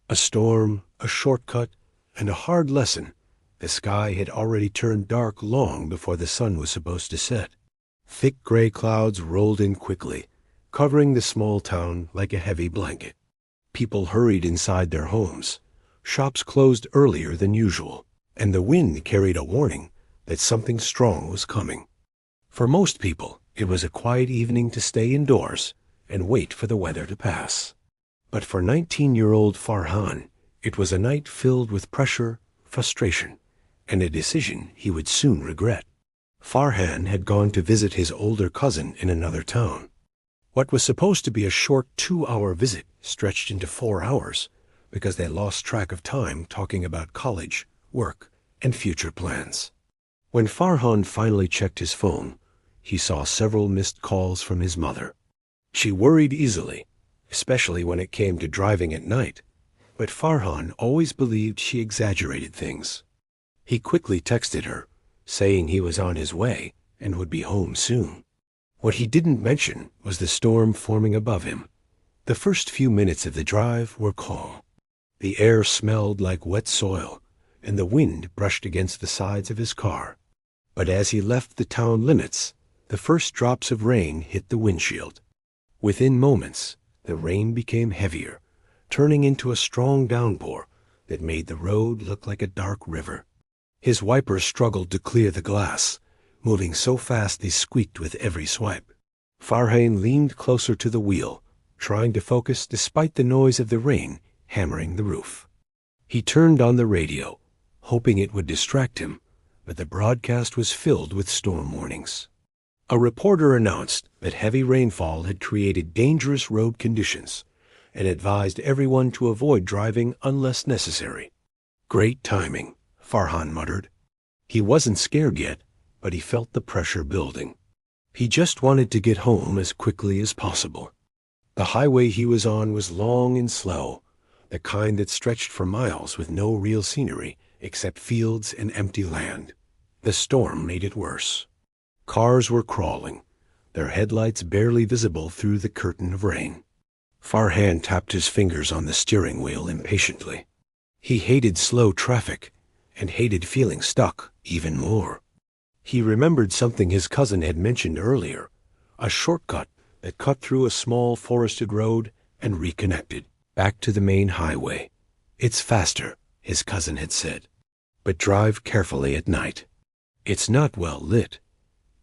A storm, a shortcut, and a hard lesson. The sky had already turned dark long before the sun was supposed to set. Thick gray clouds rolled in quickly, covering the small town like a heavy blanket. People hurried inside their homes. Shops closed earlier than usual, and the wind carried a warning that something strong was coming. For most people, it was a quiet evening to stay indoors and wait for the weather to pass. But for 19-year-old Farhan, it was a night filled with pressure, frustration, and a decision he would soon regret. Farhan had gone to visit his older cousin in another town. What was supposed to be a short 2-hour visit stretched into 4 hours because they lost track of time talking about college, work, and future plans. When Farhan finally checked his phone, he saw several missed calls from his mother. She worried easily, especially when it came to driving at night, but Farhan always believed she exaggerated things. He quickly texted her, saying he was on his way and would be home soon. What he didn't mention was the storm forming above him. The first few minutes of the drive were calm. The air smelled like wet soil, and the wind brushed against the sides of his car. But as he left the town limits, the first drops of rain hit the windshield. Within moments, the rain became heavier, turning into a strong downpour that made the road look like a dark river. His wipers struggled to clear the glass, moving so fast they squeaked with every swipe. Farhan leaned closer to the wheel, trying to focus despite the noise of the rain hammering the roof. He turned on the radio, hoping it would distract him, but the broadcast was filled with storm warnings. A reporter announced that heavy rainfall had created dangerous road conditions and advised everyone to avoid driving unless necessary. Great timing, Farhan muttered. He wasn't scared yet, but he felt the pressure building. He just wanted to get home as quickly as possible. The highway he was on was long and slow, the kind that stretched for miles with no real scenery except fields and empty land. The storm made it worse. Cars were crawling, their headlights barely visible through the curtain of rain. Farhan tapped his fingers on the steering wheel impatiently. He hated slow traffic and hated feeling stuck even more. He remembered something his cousin had mentioned earlier, a shortcut that cut through a small forested road and reconnected back to the main highway. It's faster, his cousin had said, but drive carefully at night. It's not well lit.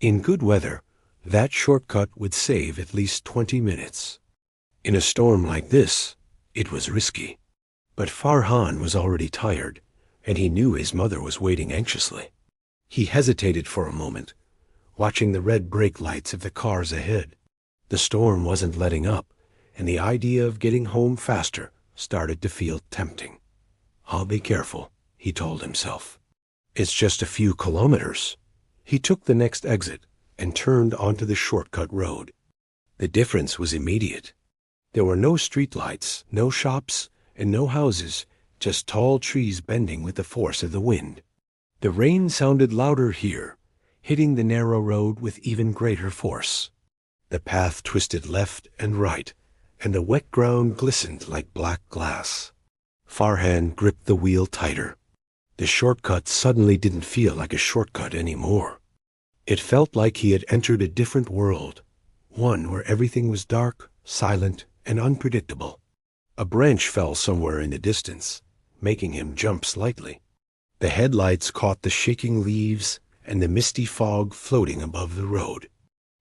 In good weather, that shortcut would save at least 20 minutes. In a storm like this, it was risky. But Farhan was already tired, and he knew his mother was waiting anxiously. He hesitated for a moment, watching the red brake lights of the cars ahead. The storm wasn't letting up, and the idea of getting home faster started to feel tempting. I'll be careful, he told himself. It's just a few kilometers. He took the next exit and turned onto the shortcut road. The difference was immediate. There were no streetlights, no shops, and no houses, just tall trees bending with the force of the wind. The rain sounded louder here, hitting the narrow road with even greater force. The path twisted left and right, and the wet ground glistened like black glass. Farhan gripped the wheel tighter. The shortcut suddenly didn't feel like a shortcut anymore. It felt like he had entered a different world, one where everything was dark, silent, and unpredictable. A branch fell somewhere in the distance, making him jump slightly. The headlights caught the shaking leaves and the misty fog floating above the road.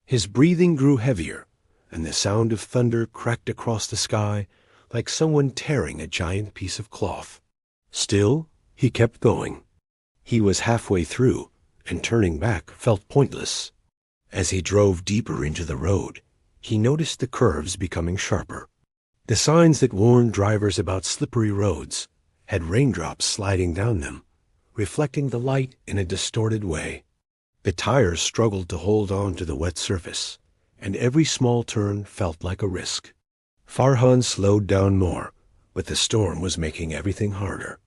His breathing grew heavier, and the sound of thunder cracked across the sky like someone tearing a giant piece of cloth. Still, he kept going. He was halfway through, and turning back felt pointless. As he drove deeper into the road, he noticed the curves becoming sharper. The signs that warned drivers about slippery roads had raindrops sliding down them, reflecting the light in a distorted way. The tires struggled to hold on to the wet surface, and every small turn felt like a risk. Farhan slowed down more, but the storm was making everything harder.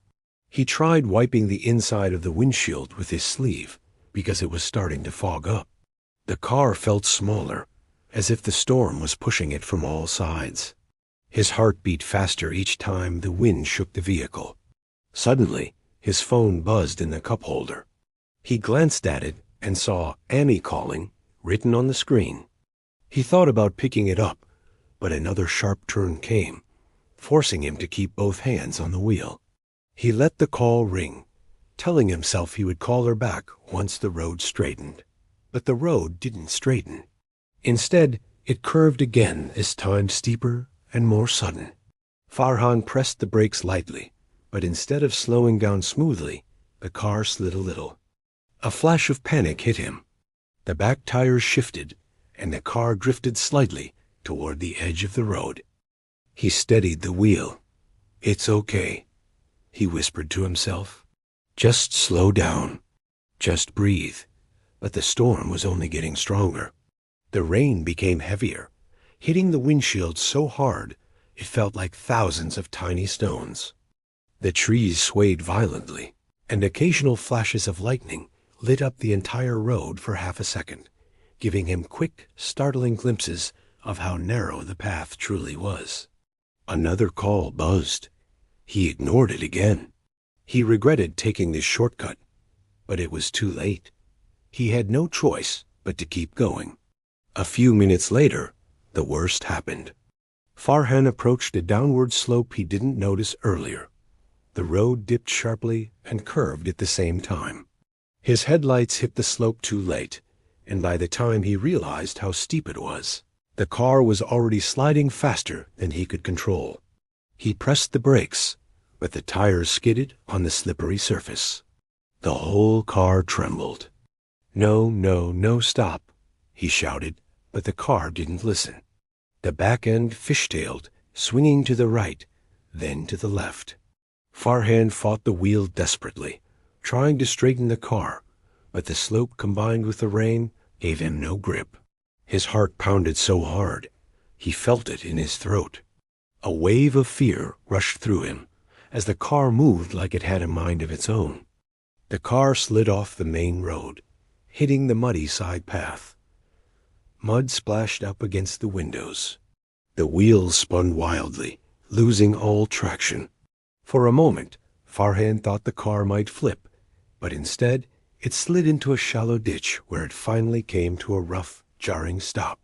He tried wiping the inside of the windshield with his sleeve because it was starting to fog up. The car felt smaller, as if the storm was pushing it from all sides. His heart beat faster each time the wind shook the vehicle. Suddenly, his phone buzzed in the cup holder. He glanced at it and saw "Annie calling" written on the screen. He thought about picking it up, but another sharp turn came, forcing him to keep both hands on the wheel. He let the call ring, telling himself he would call her back once the road straightened. But the road didn't straighten. Instead, it curved again, this time steeper and more sudden. Farhan pressed the brakes lightly, but instead of slowing down smoothly, the car slid a little. A flash of panic hit him. The back tires shifted, and the car drifted slightly toward the edge of the road. He steadied the wheel. "It's okay," he whispered to himself. "Just slow down. Just breathe." But the storm was only getting stronger. The rain became heavier, hitting the windshield so hard it felt like thousands of tiny stones. The trees swayed violently, and occasional flashes of lightning lit up the entire road for half a second, giving him quick, startling glimpses of how narrow the path truly was. Another call buzzed. He ignored it again. He regretted taking this shortcut, but it was too late. He had no choice but to keep going. A few minutes later, the worst happened. Farhan approached a downward slope he didn't notice earlier. The road dipped sharply and curved at the same time. His headlights hit the slope too late, and by the time he realized how steep it was, the car was already sliding faster than he could control. He pressed the brakes, but the tires skidded on the slippery surface. The whole car trembled. "No, no, no, stop," he shouted, but the car didn't listen. The back end fishtailed, swinging to the right, then to the left. Farhan fought the wheel desperately, trying to straighten the car, but the slope combined with the rain gave him no grip. His heart pounded so hard, he felt it in his throat. A wave of fear rushed through him as the car moved like it had a mind of its own. The car slid off the main road, hitting the muddy side path. Mud splashed up against the windows. The wheels spun wildly, losing all traction. For a moment, Farhan thought the car might flip, but instead it slid into a shallow ditch where it finally came to a rough, jarring stop.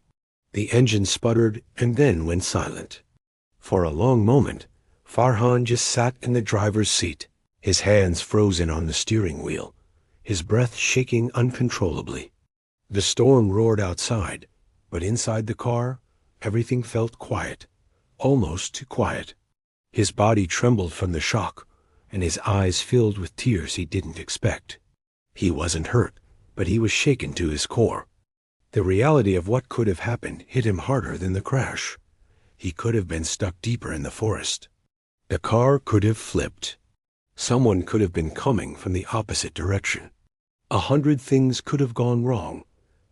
The engine sputtered and then went silent. For a long moment, Farhan just sat in the driver's seat, his hands frozen on the steering wheel, his breath shaking uncontrollably. The storm roared outside, but inside the car, everything felt quiet, almost too quiet. His body trembled from the shock, and his eyes filled with tears he didn't expect. He wasn't hurt, but he was shaken to his core. The reality of what could have happened hit him harder than the crash. He could have been stuck deeper in the forest. The car could have flipped. Someone could have been coming from the opposite direction. 100 things could have gone wrong,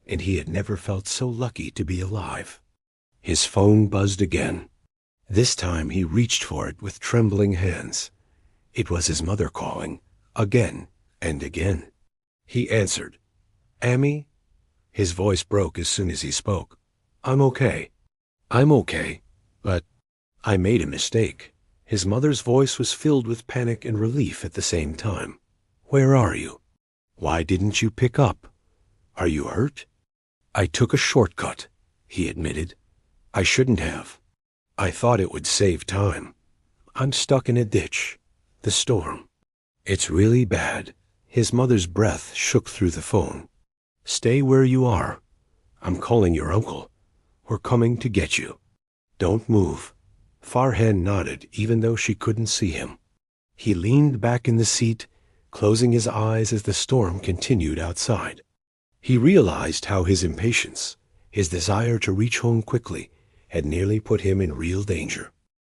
and he had never felt so lucky to be alive. His phone buzzed again. This time he reached for it with trembling hands. It was his mother calling, again and again. He answered. "Amy?" His voice broke as soon as he spoke. "I'm okay. I'm okay, but I made a mistake." His mother's voice was filled with panic and relief at the same time. "Where are you? Why didn't you pick up? Are you hurt?" "I took a shortcut," he admitted. "I shouldn't have. I thought it would save time. I'm stuck in a ditch. The storm. It's really bad." His mother's breath shook through the phone. "Stay where you are. I'm calling your uncle. We're coming to get you. Don't move." Farhan nodded, even though she couldn't see him. He leaned back in the seat, closing his eyes as the storm continued outside. He realized how his impatience, his desire to reach home quickly, had nearly put him in real danger.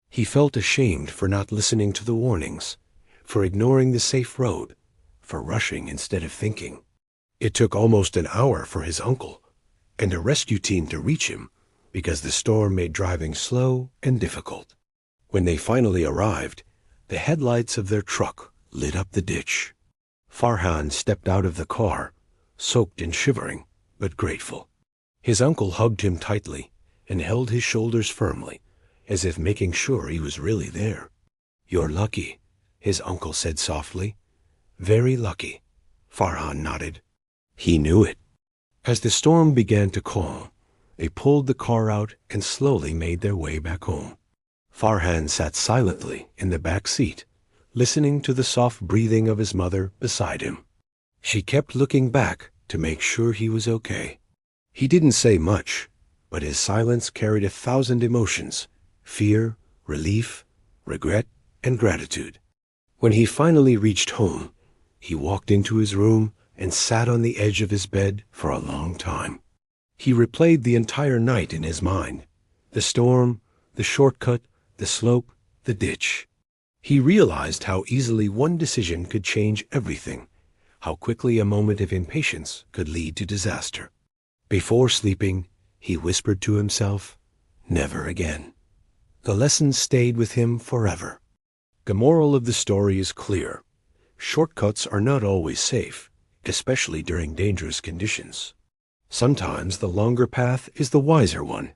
He felt ashamed for not listening to the warnings, for ignoring the safe road, for rushing instead of thinking. It took almost an hour for his uncle and a rescue team to reach him because the storm made driving slow and difficult. When they finally arrived, the headlights of their truck lit up the ditch. Farhan stepped out of the car, soaked and shivering, but grateful. His uncle hugged him tightly and held his shoulders firmly, as if making sure he was really there. "You're lucky," his uncle said softly. "Very lucky," Farhan nodded. He knew it. As the storm began to calm, they pulled the car out and slowly made their way back home. Farhan sat silently in the back seat, listening to the soft breathing of his mother beside him. She kept looking back to make sure he was okay. He didn't say much, but his silence carried 1,000 emotions: fear, relief, regret, and gratitude. When he finally reached home, he walked into his room and sat on the edge of his bed for a long time. He replayed the entire night in his mind: the storm, the shortcut, the slope, the ditch. He realized how easily one decision could change everything, how quickly a moment of impatience could lead to disaster. Before sleeping, he whispered to himself, "Never again." The lesson stayed with him forever. The moral of the story is clear. Shortcuts are not always safe, especially during dangerous conditions. Sometimes the longer path is the wiser one.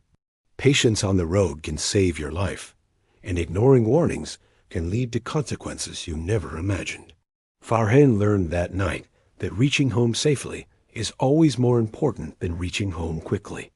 Patience on the road can save your life, and ignoring warnings can lead to consequences you never imagined. Farhan learned that night that reaching home safely is always more important than reaching home quickly.